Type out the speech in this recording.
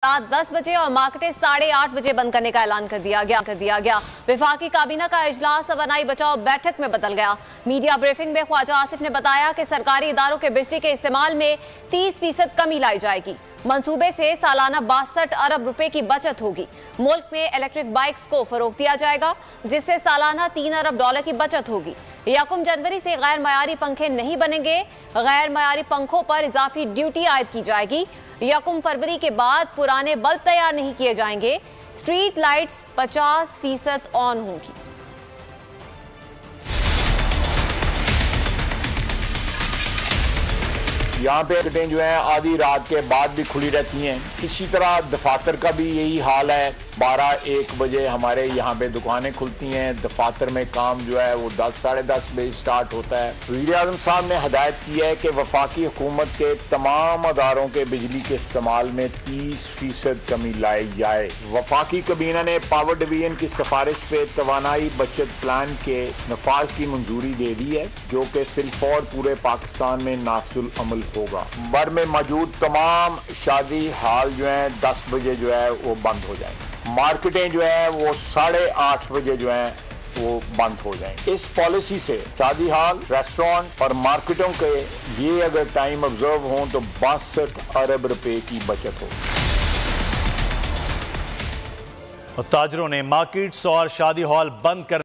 रात 10 बजे और मार्केटें 8:30 बजे बंद करने का ऐलान कर दिया गया। वफाकी काबीना का इजलास तवानाई बचाओ बैठक में बदल गया। मीडिया ब्रीफिंग में ख्वाजा आसिफ ने बताया कि सरकारी इदारों के बिजली के इस्तेमाल में 30% कमी लाई जाएगी। मंसूबे से सालाना 62 अरब रुपए की बचत होगी। मुल्क में इलेक्ट्रिक बाइक्स को फरोग दिया जाएगा, जिससे सालाना 3 अरब डॉलर की बचत होगी। 1 जनवरी से गैर मयारी पंखे नहीं बनेंगे। गैर मयारी पंखों पर इजाफी ड्यूटी आयद की जाएगी। 1 फरवरी के बाद पुराने बल्ब तैयार नहीं किए जाएंगे। स्ट्रीट लाइट्स 50% ऑन होंगी। यहाँ पे टिकटें जो हैं आधी रात के बाद भी खुली रहती हैं। इसी तरह दफातर का भी यही हाल है। 12-1 बजे हमारे यहाँ पे दुकानें खुलती हैं। दफातर में काम जो है वो 10 साढ़े 10 बजे स्टार्ट होता है। वज़ीर आज़म साहब ने हदायत की है कि वफाकी हुकूमत के तमाम अदारों के बिजली के इस्तेमाल में 30% कमी लाई जाए। वफाकी काबीना ने पावर डिवीजन की सिफारिश पे तवानाई बचत प्लान के नफाज की मंजूरी दे दी है, जो कि फिलफौर पूरे पाकिस्तान में नाफिजुल अमल होगा। बर में मौजूद तमाम शादी हाल जो है 10 बजे जो है वो बंद हो जाएंगे। मार्केटें जो है वो 8:30 बजे जो है वो बंद हो जाएंगे। इस पॉलिसी से शादी हाल, रेस्टोरेंट और मार्केटों के ये अगर टाइम ऑब्जर्व हों तो 62 अरब रुपए की बचत होगी। ताजरों ने मार्केट्स और शादी हॉल बंद कर